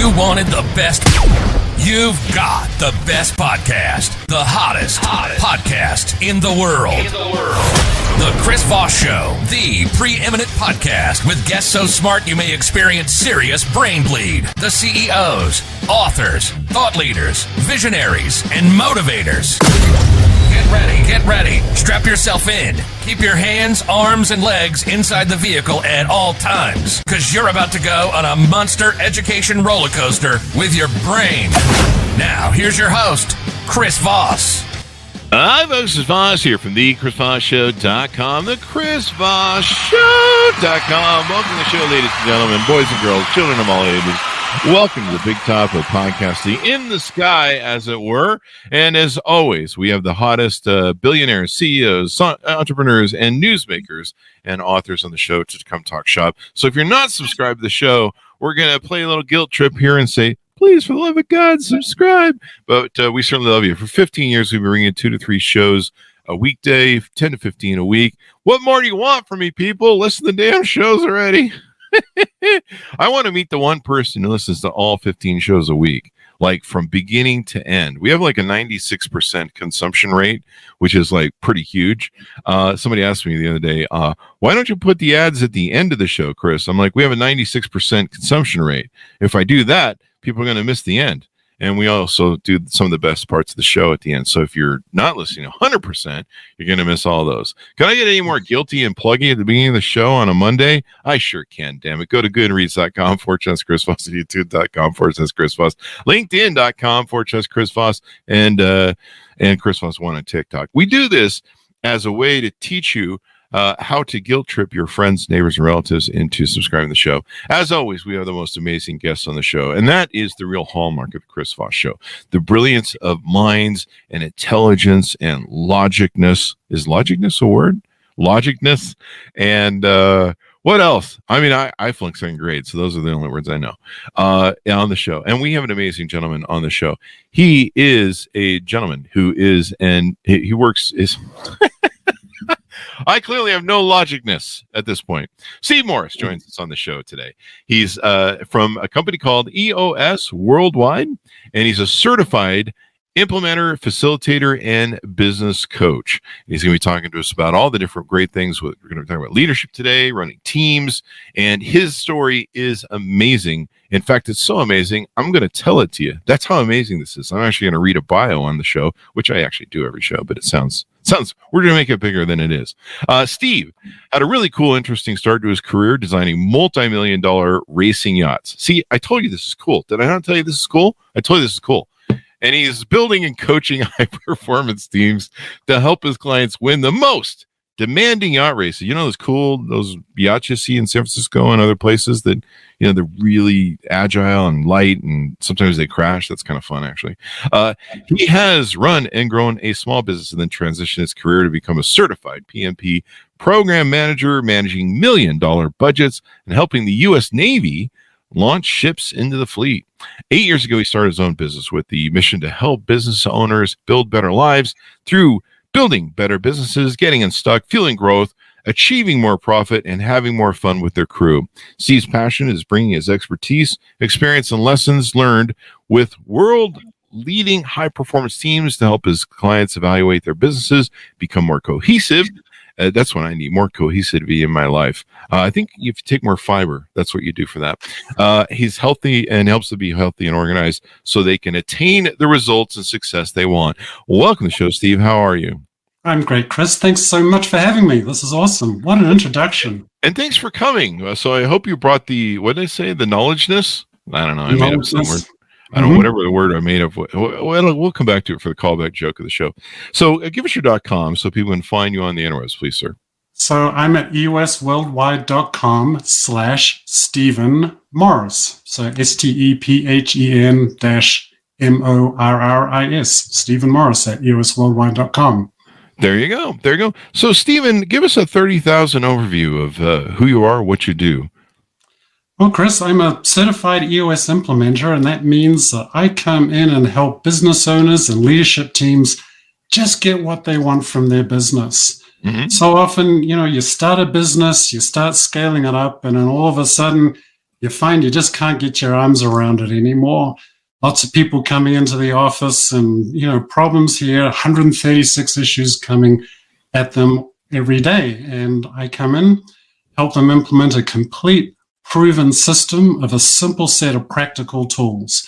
You wanted the best. You've got the best podcast. The hottest podcast in the world. The Chris Voss Show, the preeminent podcast with guests so smart you may experience serious brain bleed. The CEOs, authors, thought leaders, visionaries, and motivators. Get ready. Strap yourself in. Keep your hands, arms, and legs inside the vehicle at all times, because you're about to go on a monster education roller coaster with your brain. Now, here's your host, Chris Voss. Hi, folks. It's Voss here from thechrisvossshow.com, thechrisvossshow.com. Welcome to the show, ladies and gentlemen, boys and girls, children of all ages. Welcome to the big top of podcasting in the sky, as it were. And as always, we have the hottest billionaires, CEOs, entrepreneurs, and newsmakers and authors on the show to come talk shop. So if you're not subscribed to the show, we're going to play a little guilt trip here and say, please, for the love of God, subscribe. But we certainly love you. For 15 years, we've been bringing 2 to 3 shows a weekday, 10 to 15 a week. What more do you want from me, people? Listen to the damn shows already. I want to meet the one person who listens to all 15 shows a week, like from beginning to end. We have like a 96% consumption rate, which is like pretty huge. Somebody asked me the other day, why don't you put the ads at the end of the show, Chris? I'm like, we have a 96% consumption rate. If I do that, people are going to miss the end. And we also do some of the best parts of the show at the end. So if you're not listening 100%, you're going to miss all those. Can I get any more guilty and pluggy at the beginning of the show on a Monday? I sure can, damn it. Go to goodreads.com/Chris Voss, youtube.com/Chris Voss, linkedin.com/Chris Voss, and Chris Voss 1 on TikTok. We do this as a way to teach you how to guilt trip your friends, neighbors, and relatives into subscribing to the show. As always, we have the most amazing guests on the show, and that is the real hallmark of the Chris Voss Show. The brilliance of minds and intelligence and logicness. Is logicness a word? Logicness. And what else? I mean, I flunked 2nd grade, so those are the only words I know on the show. And we have an amazing gentleman on the show. He is a gentleman who is, and he works, is... I clearly have no logicness at this point. Steve Morris joins us on the show today. He's from a company called EOS Worldwide, and he's a certified implementer, facilitator, and business coach. He's going to be talking to us about all the different great things. We're going to be talking about leadership today, running teams, and his story is amazing. In fact, it's so amazing, I'm going to tell it to you. That's how amazing this is. I'm actually going to read a bio on the show, which I actually do every show, but it sounds we're going to make it bigger than it is. Steve had a really cool, interesting start to his career designing multi-million-dollar racing yachts. See, I told you this is cool. Did I not tell you this is cool? I told you this is cool. And he's building and coaching high-performance teams to help his clients win the most demanding yacht races. You know, those yachts you see in San Francisco and other places that, you know, they're really agile and light, and sometimes they crash. That's kind of fun, actually. He has run and grown a small business and then transitioned his career to become a certified PMP program manager, managing million-dollar budgets and helping the U.S. Navy launch ships into the fleet. 8 years ago, he started his own business with the mission to help business owners build better lives through building better businesses, getting unstuck, fueling growth, achieving more profit, and having more fun with their crew. Steve's passion is bringing his expertise, experience, and lessons learned with world-leading high-performance teams to help his clients evaluate their businesses, become more cohesive. That's what I need, more cohesivity in my life. I think if you take more fiber, that's what you do for that. He's healthy and helps to be healthy and organized so they can attain the results and success they want. Welcome to the show, Steve. How are you? I'm great, Chris. Thanks so much for having me. This is awesome. What an introduction. And thanks for coming. So I hope you brought what did I say? The knowledgeness? I don't know. I made up some word. I don't know, whatever the word I made up. We'll come back to it for the callback joke of the show. So give us your .com so people can find you on the interwebs, please, sir. So I'm at eosworldwide.com/Stephen Morris. So STEPHEN-MORRIS. Stephen Morris at eosworldwide.com. There you go. There you go. So, Stephen, give us a 30,000 overview of who you are, what you do. Well, Chris, I'm a certified EOS implementer, and that means that I come in and help business owners and leadership teams just get what they want from their business. Mm-hmm. So often, you start a business, you start scaling it up, and then all of a sudden you find you just can't get your arms around it anymore. Lots of people coming into the office and, problems here, 136 issues coming at them every day. And I come in, help them implement a complete proven system of a simple set of practical tools.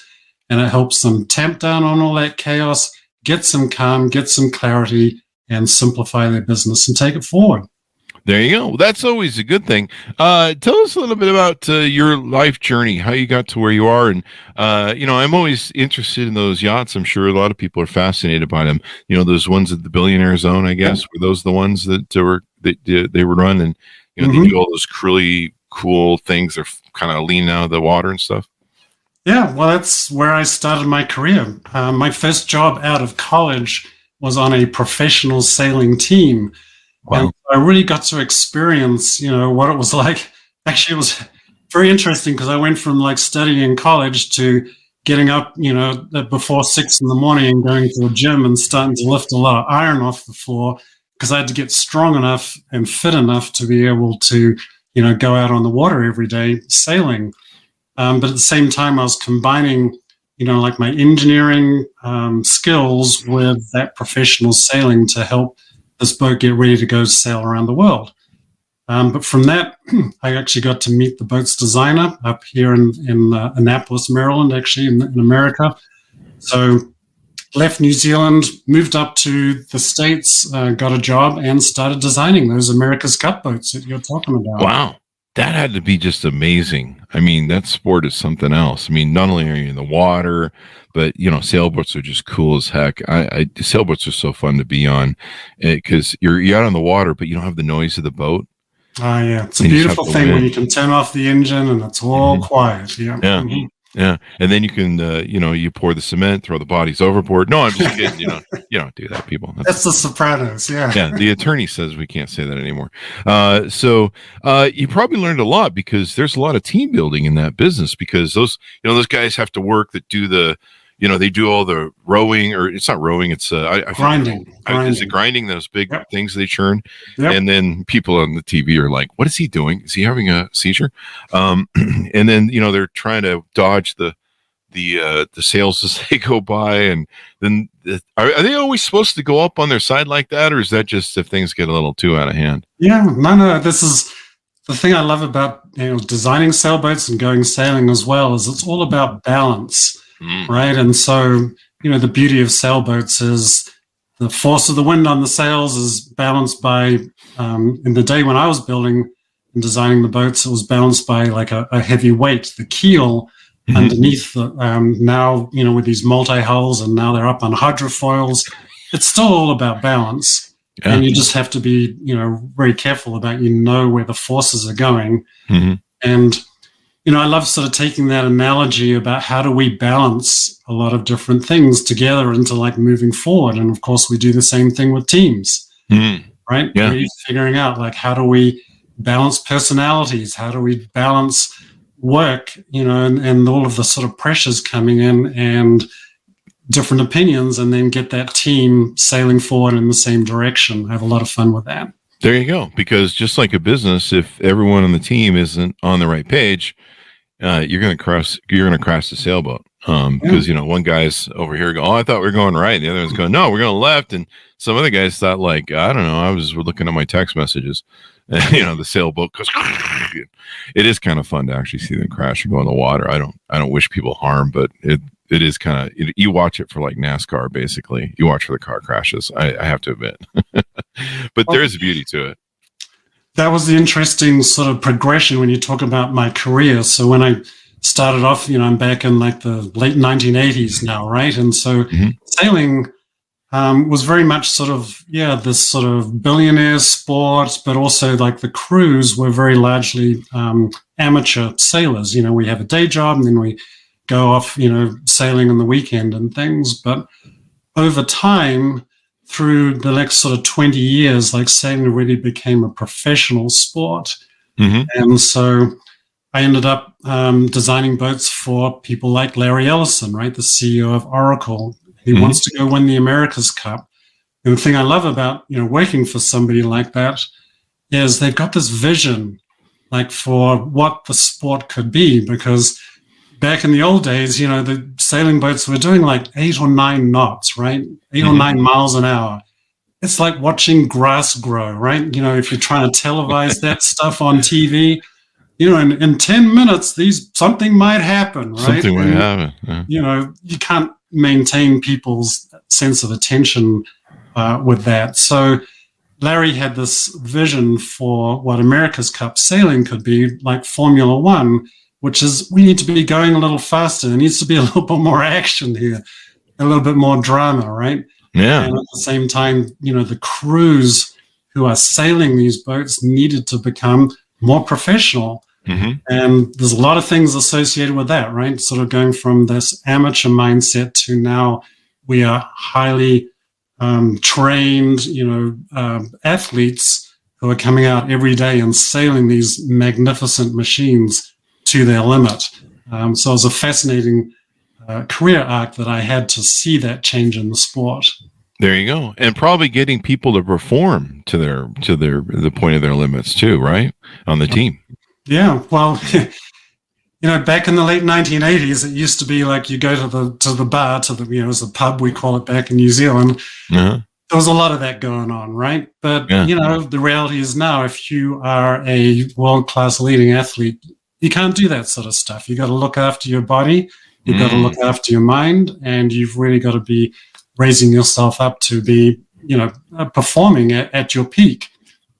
And it helps them tamp down on all that chaos, get some calm, get some clarity, and simplify their business and take it forward. There you go. That's always a good thing. Tell us a little bit about your life journey, how you got to where you are. And, I'm always interested in those yachts. I'm sure a lot of people are fascinated by them. Those ones at the Billionaire Zone, I guess, were those the ones that they were run and, they do all those really cool things. They're kind of leaning out of the water and stuff. Yeah, well, that's where I started my career. My first job out of college was on a professional sailing team. Wow. And I really got to experience, what it was like. Actually, it was very interesting because I went from studying in college to getting up, before 6 a.m. and going to the gym and starting to lift a lot of iron off the floor because I had to get strong enough and fit enough to be able to, go out on the water every day sailing. But at the same time, I was combining, my engineering skills with that professional sailing to help this boat get ready to go sail around the world. But from that, I actually got to meet the boat's designer up here in Annapolis, Maryland, actually in America. So left New Zealand, moved up to the States, got a job and started designing those America's Cup boats that you're talking about. Wow. That had to be just amazing. I mean, that sport is something else. I mean, not only are you in the water, but sailboats are just cool as heck. Sailboats are so fun to be on because you're out on the water, but you don't have the noise of the boat. Oh yeah, it's a beautiful thing when you can turn off the engine and it's all quiet. Yeah. Yeah. Mm-hmm. Yeah, and then you can, you pour the cement, throw the bodies overboard. No, I'm just kidding. You don't do that, people. That's the Sopranos. Yeah. Yeah. The attorney says we can't say that anymore. So you probably learned a lot because there's a lot of team building in that business because those guys have to work that do the, they do all the rowing, or it's not rowing. It's grinding. Is it grinding? Those big things they churn, Yep. And then people on the TV are like, "What is he doing? Is he having a seizure?" And then they're trying to dodge the sails as they go by, and then are they always supposed to go up on their side like that, or is that just if things get a little too out of hand? Yeah, no. This is the thing I love about designing sailboats and going sailing as well. Is it's all about balance. Right. And so, the beauty of sailboats is the force of the wind on the sails is balanced by, in the day when I was building and designing the boats, it was balanced by a heavy weight, the keel underneath the, now, with these multi-hulls and now they're up on hydrofoils. It's still all about balance. Yeah. And you just have to be, very careful about, where the forces are going. Mm-hmm. And, I love sort of taking that analogy about how do we balance a lot of different things together into moving forward. And of course, we do the same thing with teams, right? Yeah. We're figuring out how do we balance personalities? How do we balance work, and all of the sort of pressures coming in and different opinions, and then get that team sailing forward in the same direction. I have a lot of fun with that. There you go. Because just like a business, if everyone on the team isn't on the right page, you're going to crash the sailboat. Because, one guy's over here going, "Oh, I thought we were going right." And the other one's going, "No, we're going left." And some other guys thought I don't know, I was looking at my text messages. And, the sailboat goes, it is kind of fun to actually see them crash and go in the water. I don't wish people harm, but it is kind of, you watch it for NASCAR, basically. You watch for the car crashes. I have to admit, but there is a beauty to it. That was the interesting sort of progression when you talk about my career. So when I started off, I'm back in the late 1980s now, right? And so sailing was very much sort of, this sort of billionaire sport, but also the crews were very largely amateur sailors. We have a day job and then we go off, sailing on the weekend and things. But over time, through the next sort of 20 years, sailing really became a professional sport. Mm-hmm. And so I ended up designing boats for people like Larry Ellison, right, the CEO of Oracle. He wants to go win the America's Cup. And the thing I love about, working for somebody like that is they've got this vision like for what the sport could be, because back in the old days, the sailing boats were doing like 8 or 9 knots, right? 8 or 9 miles an hour. It's like watching grass grow, right? If you're trying to televise that stuff on TV, in 10 minutes, something might happen, right? Something might happen. Yeah. You can't maintain people's sense of attention with that. So Larry had this vision for what America's Cup sailing could be, like Formula One, which is we need to be going a little faster. There needs to be a little bit more action here, a little bit more drama, right? Yeah. And at the same time, the crews who are sailing these boats needed to become more professional. Mm-hmm. And there's a lot of things associated with that, right? Sort of going from this amateur mindset to now we are highly trained, athletes who are coming out every day and sailing these magnificent machines to their limit. So it was a fascinating career arc that I had to see that change in the sport. There you go, and probably getting people to perform to the point of their limits too, right? On the team. Yeah, well, back in the late 1980s, it used to be like you go to the bar, it was a pub, we call it back in New Zealand. Uh-huh. There was a lot of that going on, right? But, the reality is now, if you are a world-class leading athlete, you can't do that sort of stuff. You got to look after your body, you've got to look after your mind, and you've really got to be raising yourself up to be, performing at your peak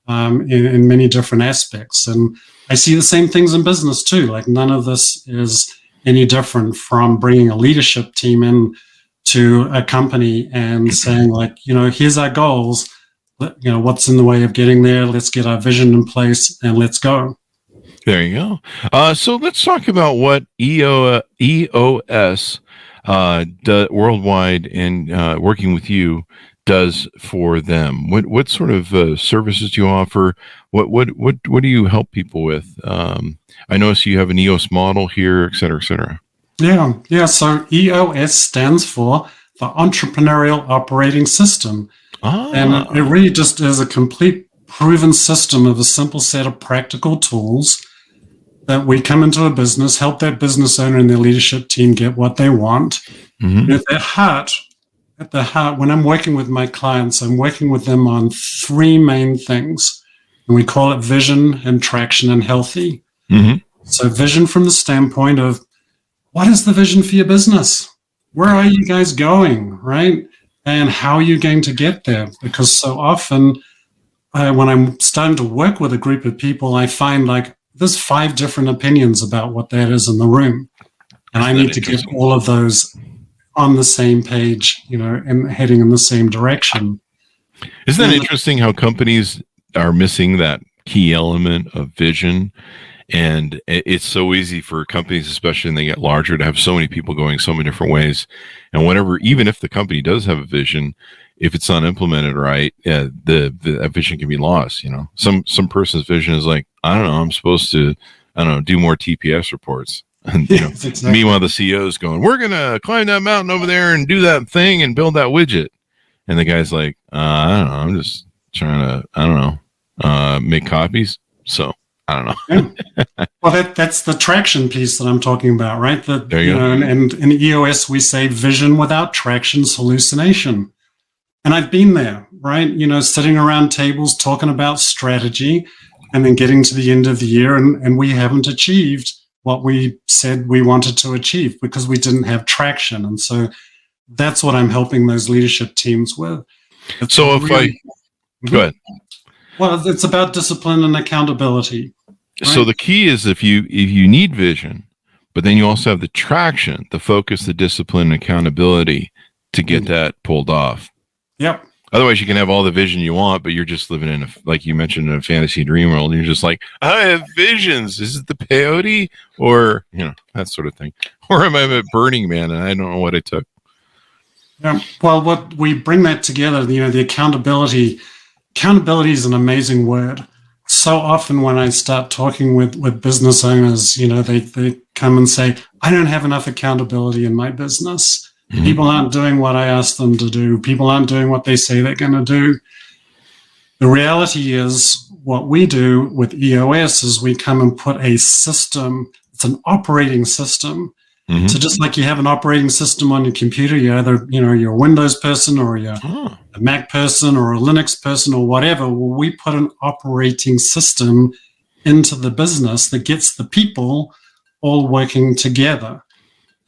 in many different aspects. And I see the same things in business too. Like none of this is any different from bringing a leadership team in to a company and saying like, here's our goals, what's in the way of getting there. Let's get our vision in place and let's go. There you go. So let's talk about what EOS worldwide and working with you does for them. What sort of services do you offer? What do you help people with? I notice you have an EOS model here, et cetera, et cetera. Yeah. So EOS stands for the Entrepreneurial Operating System. And it really just is a complete proven system of a simple set of practical tools that we come into a business, help that business owner and their leadership team get what they want. Mm-hmm. At the heart, when I'm working with my clients, I'm working with them on 3 main things. And we call it vision and traction and healthy. Mm-hmm. So vision from the standpoint of what is the vision for your business? Where are you guys going, right? And how are you going to get there? Because so often when I'm starting to work with a group of people, I find like there's 5 different opinions about what that is in the room. And I need to get all of those on the same page, and heading in the same direction. Isn't that interesting how companies are missing that key element of vision? And it's so easy for companies, especially when they get larger, to have so many people going so many different ways. And even if the company does have a vision, if it's not implemented right, that vision can be lost. Some person's vision is like, I don't know, I'm supposed to, do more TPS reports. And exactly. Meanwhile, the CEO is going, we're going to climb that mountain over there and do that thing and build that widget. And the guy's like, I don't know, I'm just trying to, make copies. So I don't know. Yeah. Well, that's the traction piece that I'm talking about, right? There you go. And in EOS, we say vision without traction is hallucination. And I've been there, right? Sitting around tables talking about strategy and then getting to the end of the year and we haven't achieved what we said we wanted to achieve because we didn't have traction. And so that's what I'm helping those leadership teams with. Go ahead. Well, it's about discipline and accountability. Right? So the key is if you need vision, but then you also have the traction, the focus, the discipline, and accountability to get that pulled off. Yep. Otherwise, you can have all the vision you want, but you're just living in like you mentioned, in a fantasy dream world. And you're just like, I have visions. Is it the peyote or, that sort of thing? Or am I a Burning Man and I don't know what I took? Yeah. Well, what we bring that together, the accountability is an amazing word. So often when I start talking with business owners, they come and say, I don't have enough accountability in my business. Mm-hmm. People aren't doing what I asked them to do. People aren't doing what they say they're going to do. The reality is what we do with EOS is we come and put a system. It's an operating system. Mm-hmm. So just like you have an operating system on your computer, you're either, you're a Windows person or you're a Mac person or a Linux person or whatever. Well, we put an operating system into the business that gets the people all working together.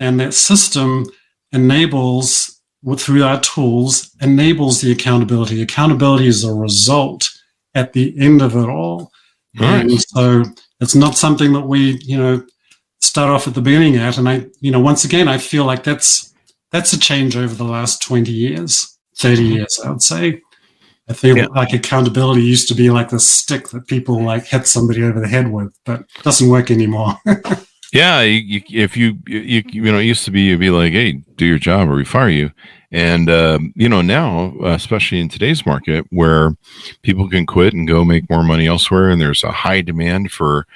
And that system enables, through our tools, enables the accountability. Accountability is a result at the end of it all. Nice. And so it's not something that we, start off at the beginning at. And I, once again, I feel like that's a change over the last 20 years, 30 years, I would say. I feel like accountability used to be like the stick that people like hit somebody over the head with, but it doesn't work anymore. Yeah, if you it used to be you'd be like, hey, do your job or we fire you. And now, especially in today's market where people can quit and go make more money elsewhere, and there's a high demand for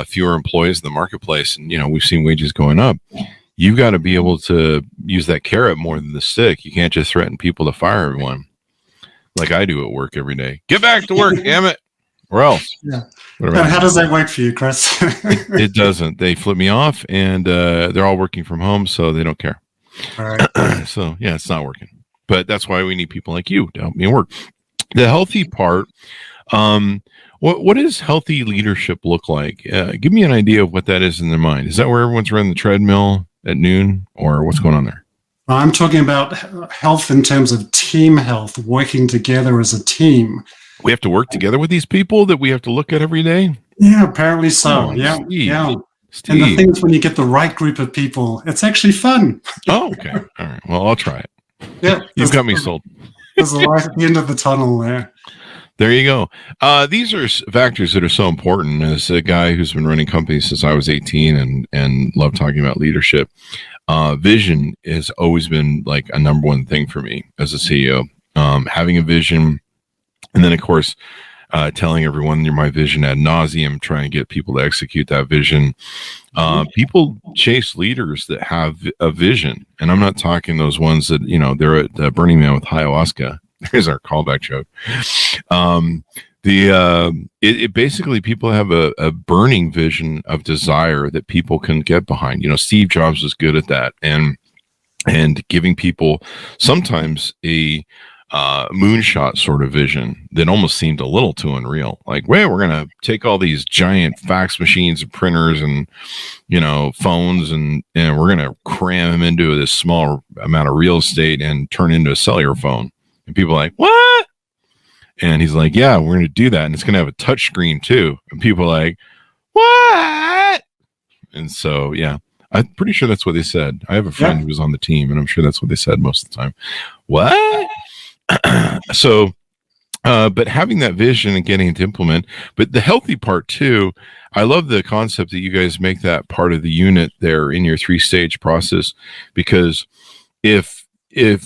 fewer employees in the marketplace, and we've seen wages going up. You've got to be able to use that carrot more than the stick. You can't just threaten people to fire everyone, like I do at work every day. Get back to work, damn it, or else. Yeah. How does that work for you, Chris? It doesn't. They flip me off, and they're all working from home, so they don't care. All right. So yeah, it's not working. But that's why we need people like you to help me work. The healthy part. What does healthy leadership look like? Give me an idea of what that is in their mind. Is that where everyone's running the treadmill at noon, or what's going on there? I'm talking about health in terms of team health, working together as a team. We have to work together with these people that we have to look at every day? Yeah, apparently so. Yeah. Steve. And the thing is, when you get the right group of people, it's actually fun. Oh, okay. All right. Well, I'll try it. Yeah. You've got me sold. There's a light at the end of the tunnel there. There you go. These are factors that are so important. As a guy who's been running companies since I was 18 and love talking about leadership, vision has always been like a number one thing for me as a CEO. Having a vision, and then of course, telling everyone my vision ad nauseum, trying to get people to execute that vision. People chase leaders that have a vision, and I'm not talking those ones that they're at Burning Man with ayahuasca. There's our callback joke. It basically people have a burning vision of desire that people can get behind. Steve Jobs was good at that, and giving people sometimes a moonshot sort of vision that almost seemed a little too unreal. Like, well, we're gonna take all these giant fax machines and printers and phones and we're gonna cram them into this small amount of real estate and turn into a cellular phone. And people are like, what? And he's like, yeah, we're going to do that. And it's going to have a touch screen too. And people are like, what? And so, yeah, I'm pretty sure that's what they said. I have a friend who was on the team, and I'm sure that's what they said most of the time. What? So, but having that vision and getting it to implement, but the healthy part too, I love the concept that you guys make that part of the unit there in your 3-stage process, because if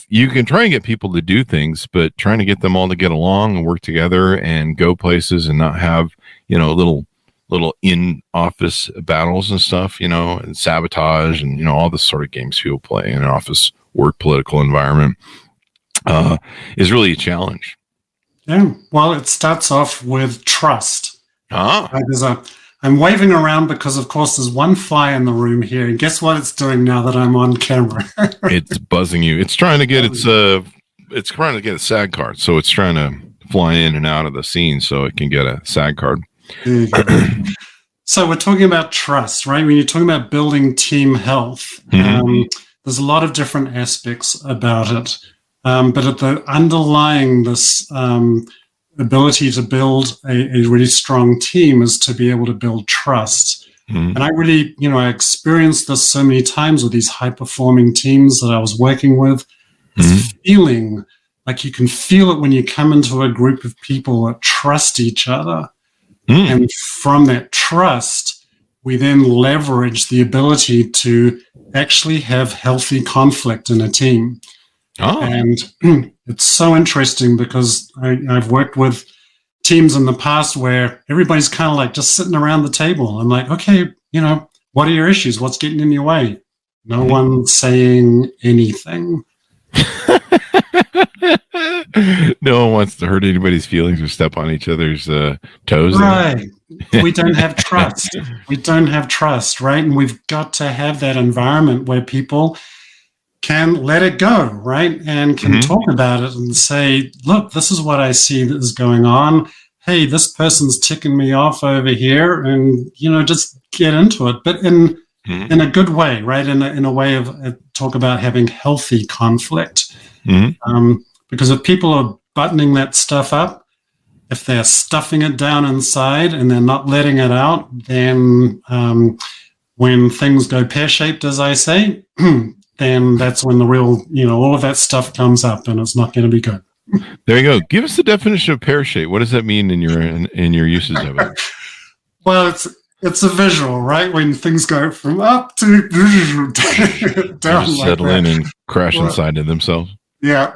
you can try and get people to do things, but trying to get them all to get along and work together and go places and not have, little in-office battles and stuff, and sabotage and, all the sort of games people play in an office work political environment is really a challenge. Yeah. Well, it starts off with trust. I'm waving around because, of course, there's one fly in the room here, and guess what it's doing now that I'm on camera? It's buzzing you. It's trying to get it's trying to get a SAG card, so it's trying to fly in and out of the scene so it can get a SAG card. So we're talking about trust, right? When you're talking about building team health, there's a lot of different aspects about it, but at the underlying this ability to build a really strong team is to be able to build trust. And I really, I experienced this so many times with these high-performing teams that I was working with. This feeling, like you can feel it when you come into a group of people that trust each other. And from that trust, we then leverage the ability to actually have healthy conflict in a team. And it's so interesting because I've worked with teams in the past where everybody's kind of like just sitting around the table. I'm like, okay, what are your issues? What's getting in your way? No one's saying anything. No one wants to hurt anybody's feelings or step on each other's toes. Right. We don't have trust. We don't have trust, right? And we've got to have that environment where people can let it go, right? And can talk about it and say, look, this is what I see that is going on. Hey, this person's ticking me off over here, and, just get into it. But in a good way, right? In a way of talk about having healthy conflict. Because if people are buttoning that stuff up, if they're stuffing it down inside and they're not letting it out, then when things go pear-shaped, as I say, then that's when the real, all of that stuff comes up, and it's not going to be good. There you go. Give us the definition of pear-shaped. What does that mean in your uses of it? Well, it's a visual, right? When things go from up to down, just settle in and crash inside of themselves. Yeah,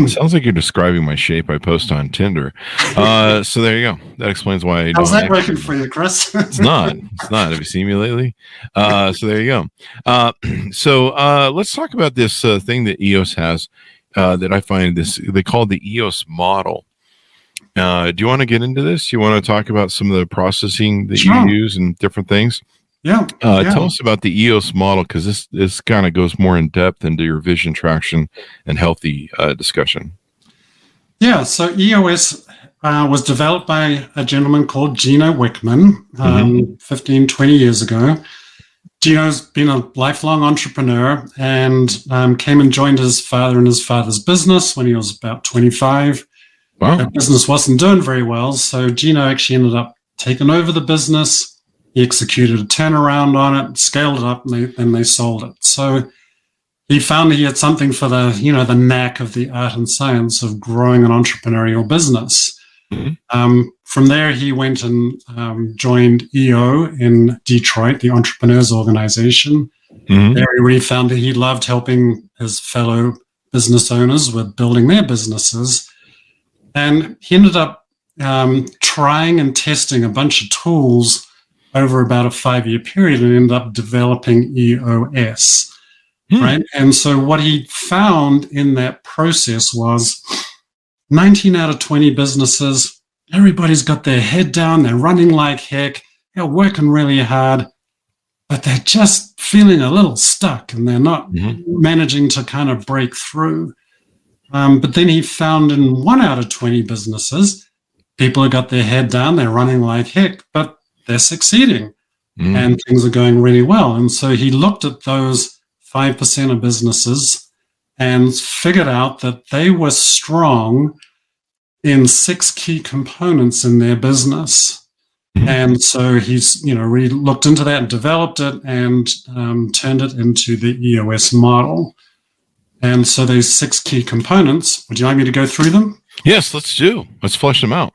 Sounds like you're describing my shape I post on Tinder. So there you go. That explains why. How's that working for you, Chris? It's not. Have you seen me lately? So there you go. So let's talk about this thing that EOS has that I find they call the EOS model. Do you want to get into this? You want to talk about some of the processing that you use and different things? Yeah. Tell us about the EOS model, because this kind of goes more in depth into your vision, traction, and healthy discussion. Yeah. So EOS was developed by a gentleman called Gino Wickman 15, 20 years ago. Gino's been a lifelong entrepreneur and came and joined his father in his father's business when he was about 25. Wow. That business wasn't doing very well, so Gino actually ended up taking over the business. He executed a turnaround on it, scaled it up, and they sold it. So he found he had something for the knack of the art and science of growing an entrepreneurial business. From there, he went and joined EO in Detroit, the Entrepreneurs Organization. There he really found that he loved helping his fellow business owners with building their businesses. And he ended up trying and testing a bunch of tools over about a 5-year period and ended up developing EOS, right? And so what he found in that process was 19 out of 20 businesses, everybody's got their head down, they're running like heck, they're working really hard, but they're just feeling a little stuck and they're not managing to kind of break through. But then he found in 1 out of 20 businesses, people have got their head down, they're running like heck, but they're succeeding and things are going really well. And so he looked at those 5% of businesses and figured out that they were strong in 6 key components in their business. And so he's, really looked into that and developed it and turned it into the EOS model. And so those 6 key components, would you like me to go through them? Yes, let's flesh them out.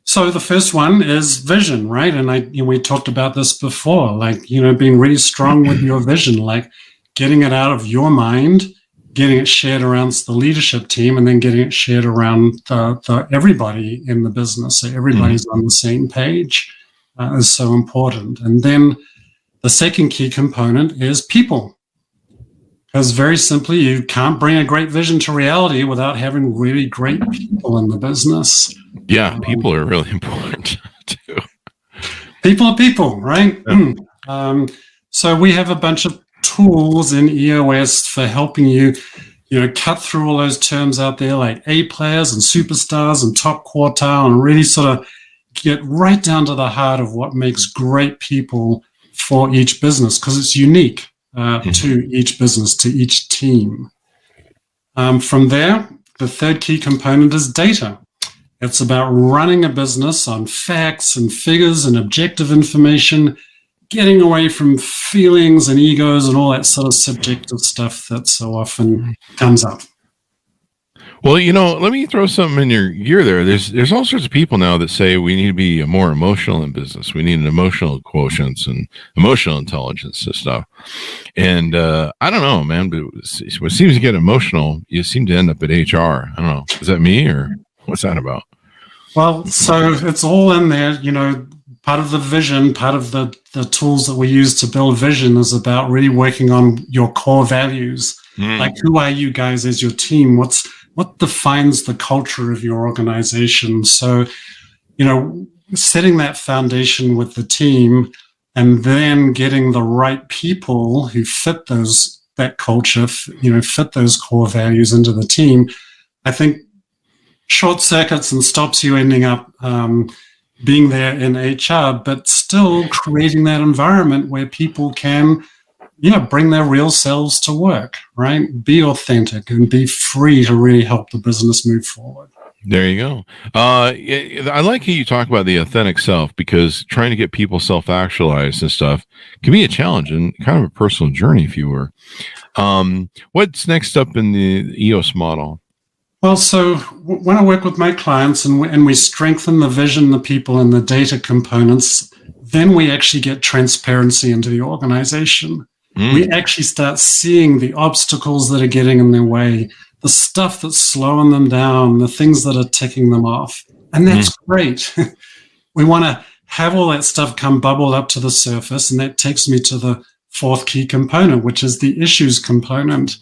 So the first one is vision, right? And we talked about this before, being really strong with your vision, like getting it out of your mind, getting it shared around the leadership team, and then getting it shared around everybody in the business. So everybody's on the same page is so important. And then the second key component is people. Because very simply, you can't bring a great vision to reality without having really great people in the business. Yeah, people are really important too. People are people, right? Yeah. So we have a bunch of tools in EOS for helping you, cut through all those terms out there like A players and superstars and top quartile, and really sort of get right down to the heart of what makes great people for each business, because it's unique. To each business, to each team. From there, the third key component is data. It's about running a business on facts and figures and objective information, getting away from feelings and egos and all that sort of subjective stuff that so often comes up. Well, let me throw something in your gear there. There's all sorts of people now that say we need to be more emotional in business. We need an emotional quotients and emotional intelligence and stuff. And I don't know, man, but what seems to get emotional, you seem to end up at HR. I don't know. Is that me or what's that about? Well, so it's all in there, part of the vision, part of the tools that we use to build vision is about really working on your core values. Like, who are you guys as your team? What defines the culture of your organization? So, setting that foundation with the team and then getting the right people who fit that culture, fit those core values into the team, I think short circuits and stops you ending up being there in HR, but still creating that environment where people can, bring their real selves to work, right? Be authentic and be free to really help the business move forward. There you go. I like how you talk about the authentic self, because trying to get people self-actualized and stuff can be a challenge and kind of a personal journey, if you were. What's next up in the EOS model? Well, so when I work with my clients and we strengthen the vision, the people, and the data components, then we actually get transparency into the organization. We actually start seeing the obstacles that are getting in their way, the stuff that's slowing them down, the things that are ticking them off. And that's great. We want to have all that stuff come bubble up to the surface. And that takes me to the fourth key component, which is the issues component.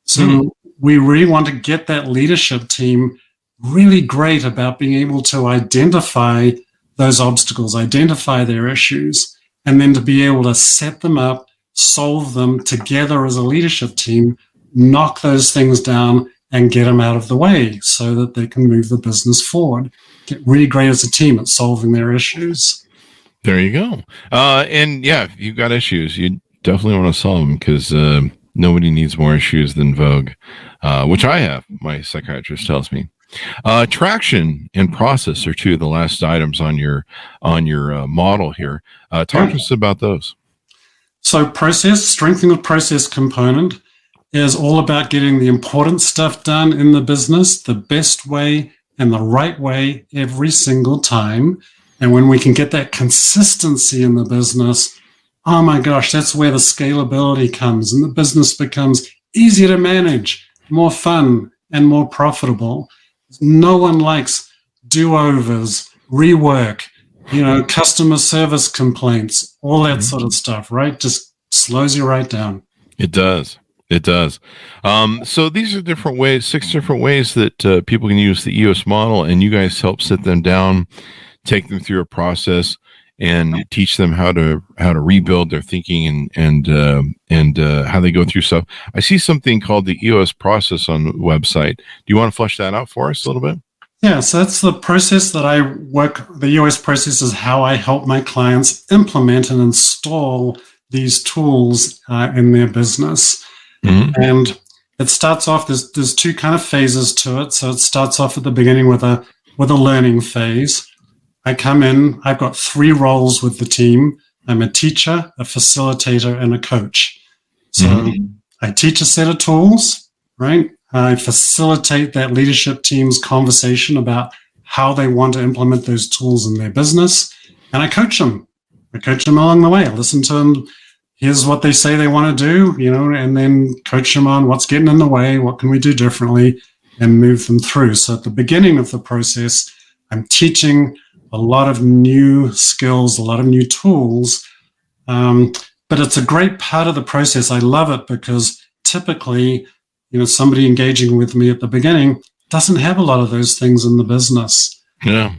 So we really want to get that leadership team really great about being able to identify those obstacles, identify their issues, and then to be able to set them up, solve them together as a leadership team, knock those things down and get them out of the way so that they can move the business forward. Get really great as a team at solving their issues. There you go. And yeah, if you've got issues, you definitely want to solve them, because nobody needs more issues than Vogue, which I have, my psychiatrist tells me. Traction and process are two of the last items on your model here. Talk to us about those. So strengthening the process component is all about getting the important stuff done in the business the best way and the right way every single time. And when we can get that consistency in the business, oh my gosh, that's where the scalability comes, and the business becomes easier to manage, more fun, and more profitable. No one likes do-overs, rework, customer service complaints, all that sort of stuff, right? Just slows you right down. It does. So these are different ways, 6 different ways that people can use the EOS model, and you guys help sit them down, take them through a process, and teach them how to rebuild their thinking and how they go through stuff. I see something called the EOS process on the website. Do you want to flesh that out for us a little bit? Yeah, so that's the process that I work. The EOS process is how I help my clients implement and install these tools in their business. And it starts off, there's two kind of phases to it. So it starts off at the beginning with a learning phase. I come in, I've got 3 roles with the team. I'm a teacher, a facilitator, and a coach. So I teach a set of tools, right? I facilitate that leadership team's conversation about how they want to implement those tools in their business. And I coach them. I coach them along the way. I listen to them. Here's what they say they want to do, and then coach them on what's getting in the way, what can we do differently, and move them through. So at the beginning of the process, I'm teaching a lot of new skills, a lot of new tools. But it's a great part of the process. I love it because typically, somebody engaging with me at the beginning doesn't have a lot of those things in the business. Yeah.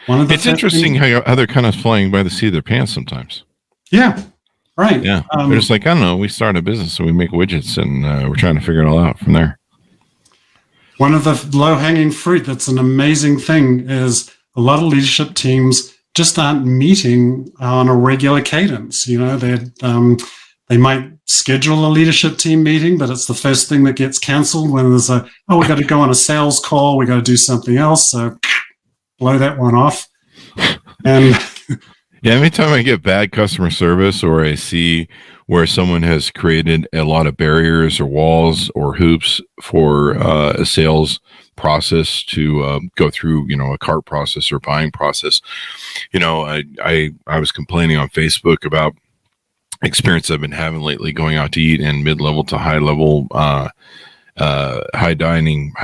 It's interesting how they're kind of flying by the seat of their pants sometimes. Yeah. Right. Yeah. They're just like, I don't know, we start a business and we make widgets, and we're trying to figure it all out from there. One of the low-hanging fruit that's an amazing thing is a lot of leadership teams just aren't meeting on a regular cadence. They might schedule a leadership team meeting, but it's the first thing that gets canceled when there's we got to go on a sales call, we got to do something else, so blow that one off. And yeah, every time I get bad customer service, or I see where someone has created a lot of barriers or walls or hoops for a sales process to go through, a cart process or buying process, I was complaining on Facebook about experience I've been having lately going out to eat in mid-level to high-level high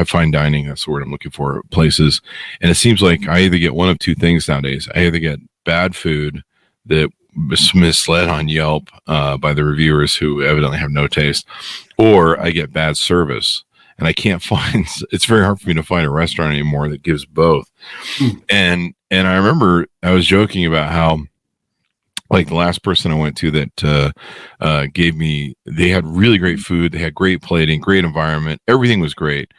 fine dining, that's the word I'm looking for, places. And it seems like I either get one of two things nowadays. I either get bad food that misled on Yelp by the reviewers who evidently have no taste, or I get bad service. And I can't find, it's very hard for me to find a restaurant anymore that gives both. And I remember I was joking about how, like, the last person I went to that gave me, they had really great food. They had great plating, great environment. Everything was great.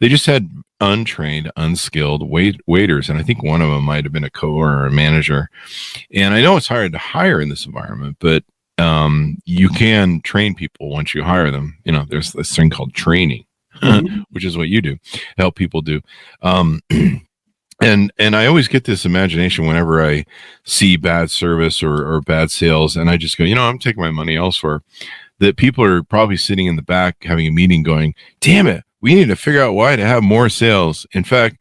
They just had untrained, unskilled waiters. And I think one of them might have been a or a manager. And I know it's hard to hire in this environment, but you can train people once you hire them. You know, there's this thing called training. Which is what you do, help people do. And I always get this imagination whenever I see bad service or bad sales, and I just go, I'm taking my money elsewhere, that people are probably sitting in the back having a meeting going, damn it, we need to figure out why to have more sales. In fact,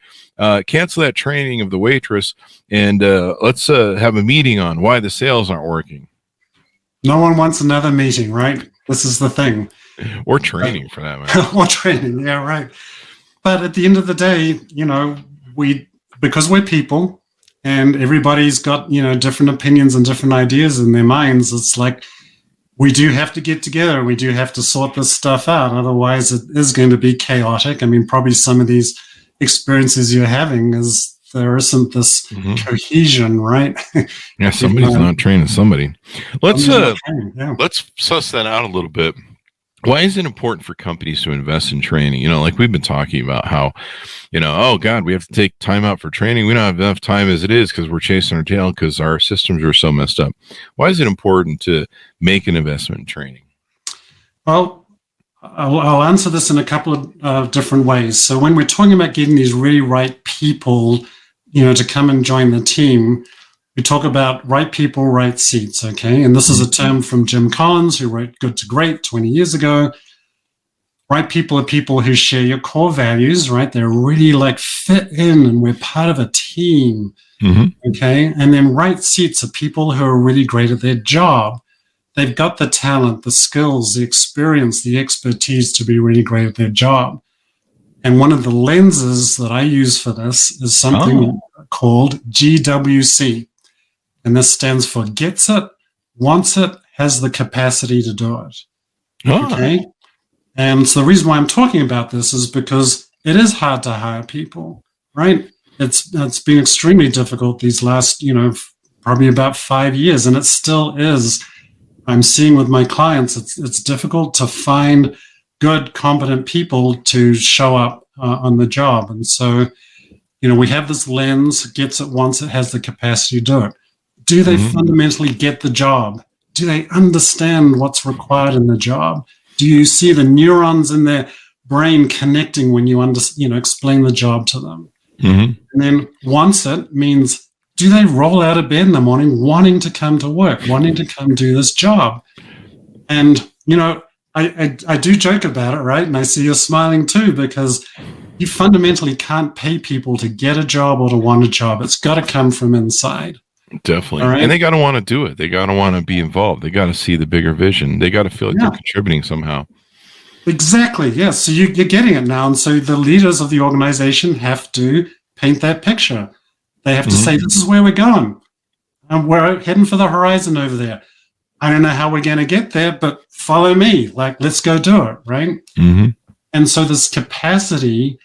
cancel that training of the waitress and let's have a meeting on why the sales aren't working. No one wants another meeting, right? This is the thing. Or training, for that matter. Or training, yeah, right. But at the end of the day, because we're people and everybody's got, different opinions and different ideas in their minds, it's like we do have to get together and we do have to sort this stuff out. Otherwise, it is going to be chaotic. I mean, probably some of these experiences you're having is there isn't this cohesion, right? Yeah, somebody's not training somebody. Let's suss that out a little bit. Why is it important for companies to invest in training? Like we've been talking about how, oh God, we have to take time out for training. We don't have enough time as it is because we're chasing our tail because our systems are so messed up. Why is it important to make an investment in training? Well, I'll answer this in a couple of different ways. So when we're talking about getting these really right people, to come and join the team, we talk about right people, right seats, okay? And this is a term from Jim Collins, who wrote Good to Great 20 years ago. Right people are people who share your core values, right? They're really like fit in and we're part of a team, okay? And then right seats are people who are really great at their job. They've got the talent, the skills, the experience, the expertise to be really great at their job. And one of the lenses that I use for this is something called GWC. And this stands for gets it, wants it, has the capacity to do it. Okay? And so the reason why I'm talking about this is because it is hard to hire people, right? It's been extremely difficult these last, probably about 5 years, and it still is. I'm seeing with my clients, it's difficult to find good, competent people to show up on the job. And so, we have this lens, gets it, wants it, has the capacity to do it. Do they fundamentally get the job? Do they understand what's required in the job? Do you see the neurons in their brain connecting when you explain the job to them? And then wants it means, do they roll out of bed in the morning wanting to come to work, wanting to come do this job? And, I do joke about it, right? And I see you're smiling too, because you fundamentally can't pay people to get a job or to want a job. It's got to come from inside. Definitely. Right? And they got to want to do it. They got to want to be involved. They got to see the bigger vision. They got to feel like they're contributing somehow. Exactly. Yes. So you're getting it now. And so the leaders of the organization have to paint that picture. They have to say, this is where we're going. And we're heading for the horizon over there. I don't know how we're going to get there, but follow me. Like, let's go do it. Right. And so this capacity,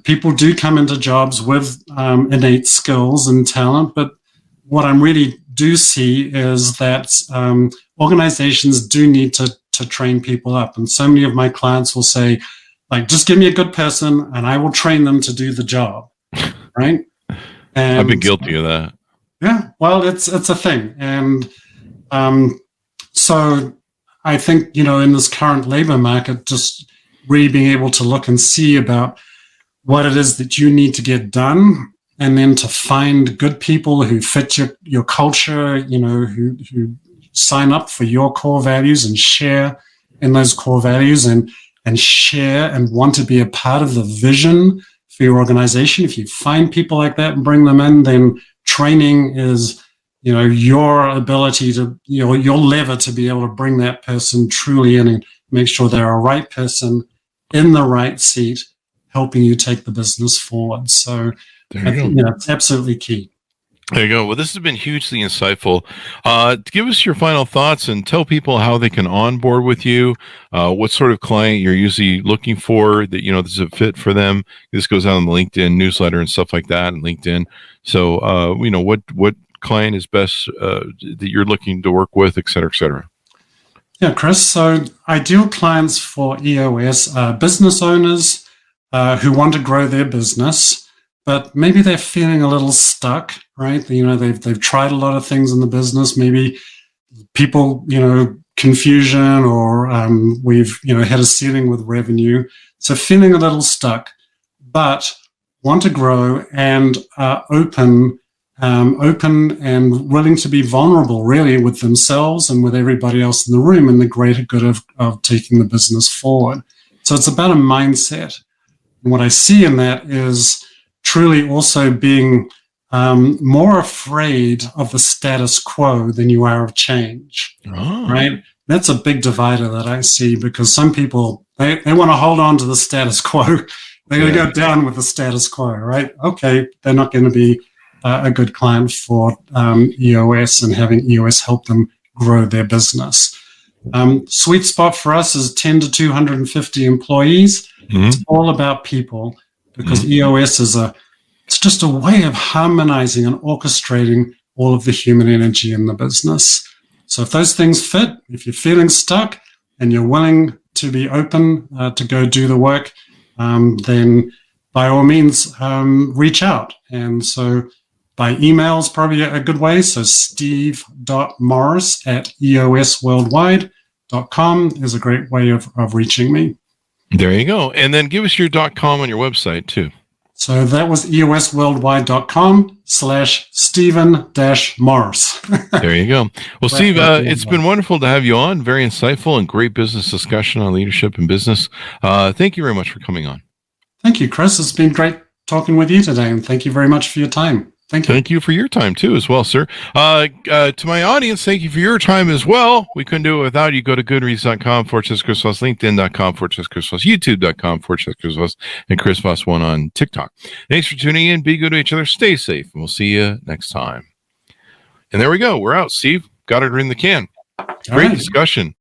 people do come into jobs with innate skills and talent, but what I really do see is that organizations do need to train people up. And so many of my clients will say, like, just give me a good person and I will train them to do the job. Right. And I've been guilty of that. Yeah. Well, it's a thing. And so I think, in this current labor market, just really being able to look and see about what it is that you need to get done, and then to find good people who fit your culture, who sign up for your core values and share in those core values and share and want to be a part of the vision for your organization. If you find people like that and bring them in, then training is, your ability to, your lever to be able to bring that person truly in and make sure they're a right person in the right seat, helping you take the business forward. So I think, it's absolutely key. There you go. Well, this has been hugely insightful. Give us your final thoughts and tell people how they can onboard with you. What sort of client you're usually looking for that, this is a fit for them. This goes out on the LinkedIn newsletter and stuff like that and LinkedIn. So, what client is best that you're looking to work with, et cetera, et cetera. Yeah, Chris. So ideal clients for EOS are business owners who want to grow their business, but maybe they're feeling a little stuck, right? They've tried a lot of things in the business. Maybe people, confusion, or we've had a ceiling with revenue, so feeling a little stuck, but want to grow and are open and willing to be vulnerable, really, with themselves and with everybody else in the room in the greater good of taking the business forward. So it's about a mindset. And what I see in that is truly also being more afraid of the status quo than you are of change, right? That's a big divider that I see, because some people, they want to hold on to the status quo. They're going to go down with the status quo, right? Okay, they're not going to be a good client for EOS and having EOS help them grow their business. Sweet spot for us is 10 to 250 employees. Mm-hmm. It's all about people, because EOS it's just a way of harmonizing and orchestrating all of the human energy in the business. So if those things fit, if you're feeling stuck and you're willing to be open to go do the work, then by all means, reach out. And so by email is probably a good way. So steve.morris@eosworldwide.com is a great way of reaching me. There you go. And then give us your .com on your website too. So that was eosworldwide.com/Stephen-Morris. There you go. Well, Steve, it's been wonderful to have you on. Very insightful and great business discussion on leadership and business. Thank you very much for coming on. Thank you, Chris. It's been great talking with you today, and thank you very much for your time. Thank you. Thank you for your time too, as well, sir. To my audience, thank you for your time as well. We couldn't do it without you. Go to goodreads.com/Chris Voss, LinkedIn.com/Chris Voss, YouTube.com/Chris Voss, and Chris Voss 1 on TikTok. Thanks for tuning in. Be good to each other. Stay safe, and we'll see you next time. And there we go. We're out. Steve, got it in the can. Great discussion.